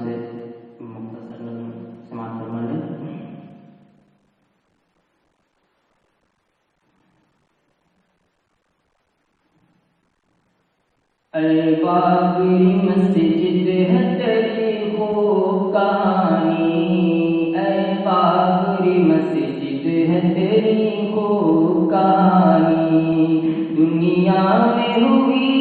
سے مختصر نظم سماعت فرما لیں۔ اے بابری مسجد ہے تیری خوب کہانی، اے بابری مسجد ہے تیری خوب کہانی، دنیا میں ہوئی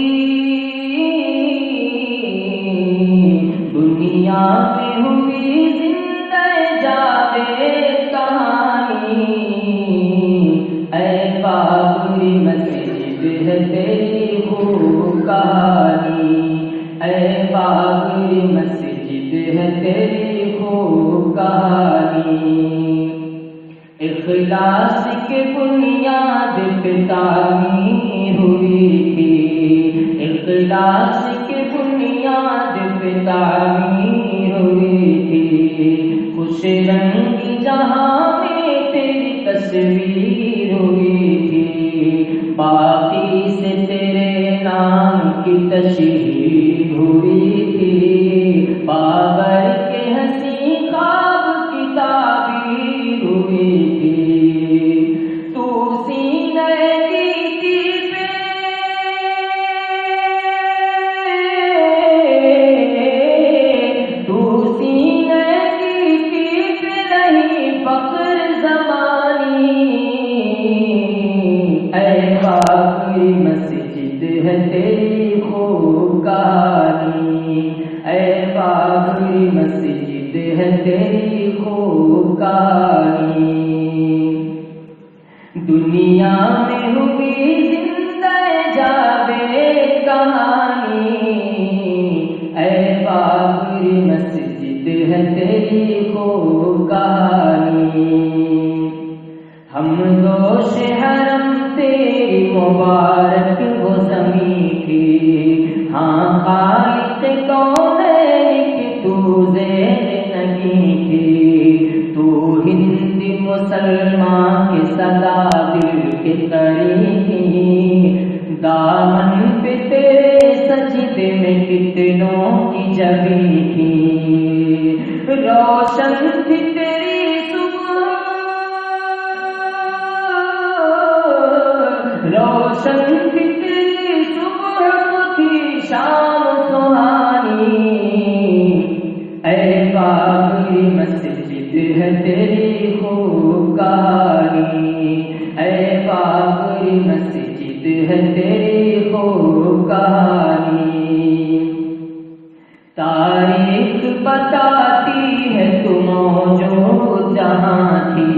زندہ جاوید کہانی، اے بابری مسجد ہے تیری خوب کہانی، اے بابری مسجد ہے تیری خوب کہانی، اخلاص کے بنیاد پہ تعمیر ہوئی تھی، اخلاص کے بنیاد پہ تعمیر ہوئی تھی، خوش رنگی جہاں میں تیری تصویر ہوئی تھی، باقی سے تیرے نام کی تشہیر ہوئی تھی، بابر کے حسین خواب کی تعبیر ہوئی تھی، تو سینے مسجد ہے تیری خوب کہانی، اے بابری مسجد ہے تیری خوب کہانی، دنیا میں ہوئی زندہ جاوید کہانی، اے بابری مسجد ہے تیری خوب کہانی، ہم دوش حرم تیری مبارک وہ زمین تھی، ہاں خالق کونین کی تو زیر نگی تھی، تو ہند مسلمان کی صدا دل کے قریب تھی، دامن پہ تیرے سجدے میں کتنوں کی جبیں تھی، روشن تھی تیری روشن تھی تیری صبح تھی شام سہانی، اے بابری مسجد ہے تیری خوب کہانی، اے بابری مسجد ہے تیری خوب کہانی، تاریخ بتاتی ہے تو موجود جہاں تھی،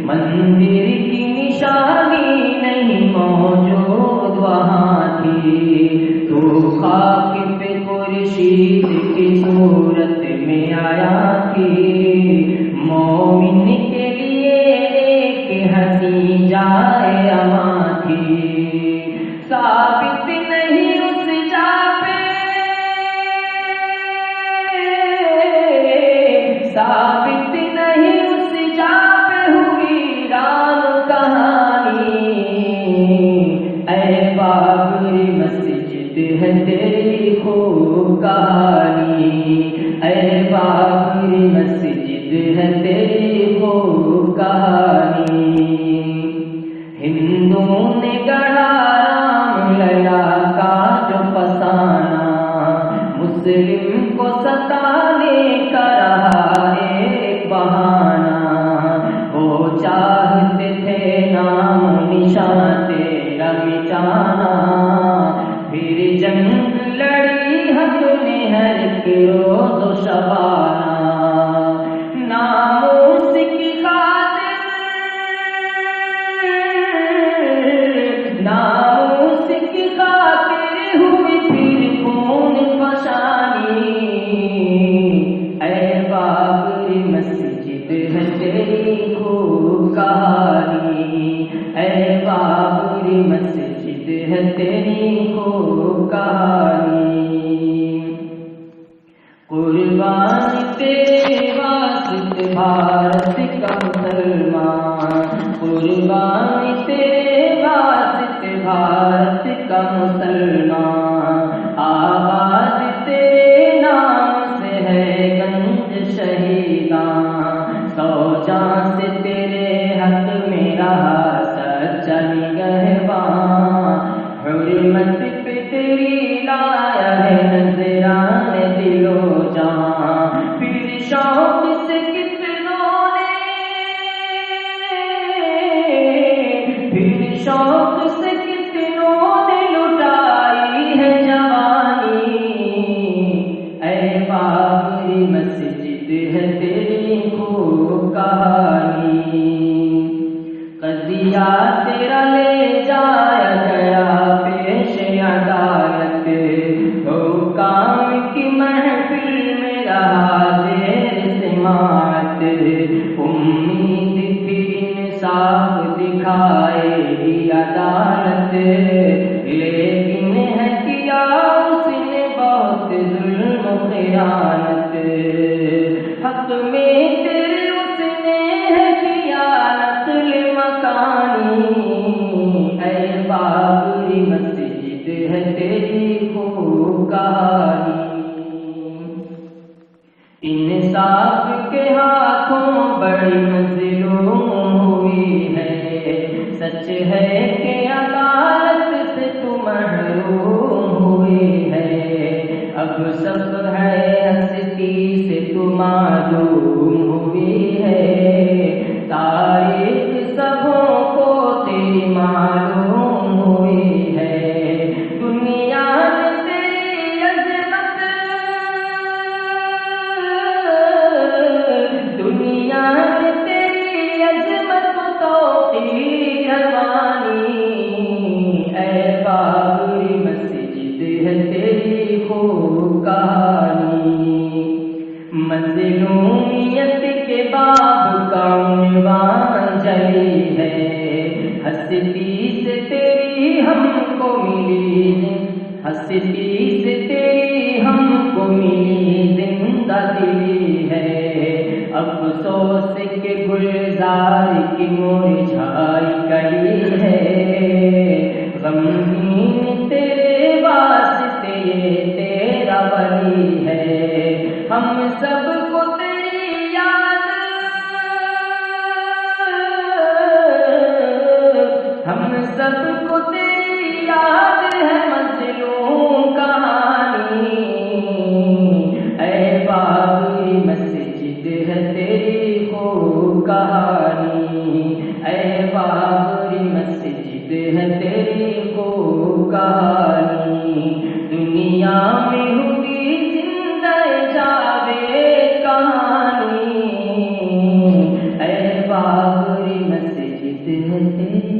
مندر کی نشانی نہیں موجود وہاں تھی، تو خاک پہ خورشید کی صورت میں آیا تھی، مومن کے لیے ایک ہنسی جائے اماں تھی، ثابت نہیں اس جا پہ، ثابت نہیں اس جا پہ ہوئی رام کہانی، اے بابری مسجد ہے تیری خوب کہانی، اے بابری مسجد ہے تیری خوب کہانی، ہندوؤں نے گڑھا رام للا کا جو فسانہ، مسلم کو ستانے کا رہا ایک بہانہ، وہ چاہتے تھے نام نشان تیرا مٹانا، پھر جنگ لڑی حق نے ہر ایک روز و شبانہ، ناموس کی خاطر، ناموس کی خاطر ہوئی پھر خون فشانی، اے بابری مسجد ہے تیری خوب کہانی، اے بابری مسجد ہے تیری خوب کہانی، قربان تیرے واسطے بھارت کا مسلمان، قربان تیرے واسطے بھارت کا مسلمان، آباد تیرے نام سے ہے رہا سچا نگہباں، حرمت پہ تیری لایا ہے نذران دل و جاں، پھر شوق سے کتنوں نے، پھر شوق سے کتنوں نے لٹائی ہے جوانی، اے بابری مسجد ہے تیری خوب کہانی، قضیہ تیرا لے جایا گیا پیش عدالت، حکام کی محفل میں رہا زیر سماعت، امید تھی انصاف دکھائے گی عدالت، لیکن ہے کیا اس نے بہت ظلم و خیانت، حق میں تیرے اس نے ہے کیا نقل مکانی، اے بابری مسجد ہے تیری خوب کہانی، انصاف کے ہاتھوں بڑی مظلوم ہوئی ہے، سچ ہے کہ عدالت سے تو محروم ہوئی ہے، اب سب ہے ہستی سے تو معلوم ہوئی ہے، تاریخ سبوں کو تیری معلوم ہوئی ہے، دنیا میں تیری عظمت، دنیا میں تیری عظمت توقیر حیوانی، اے بابری مسجد ہے تیری خوب کہانی، مظلومیت کے باب کا عنوان جلی ہے، ہستی سے تیری ہم کو ملی، ہستی سے تیری ہم کو ملی زندہ دلی ہے، افسوس کے گلزار کی مرجھائی گئی ہے، غمگین تیرے واسطے یہ تیرا ولی ہے، ہم سب کو تیری یاد، ہم سب کو تیری یاد ہے مظلوم کہانی، اے بابری مسجد ہے تیری خوب کہانی، اے بابری مسجد ہے تیری خوب کہانی، دنیا میں ہوئی زندہ جاوید کہانی، اے بابری مسجد ہے تیری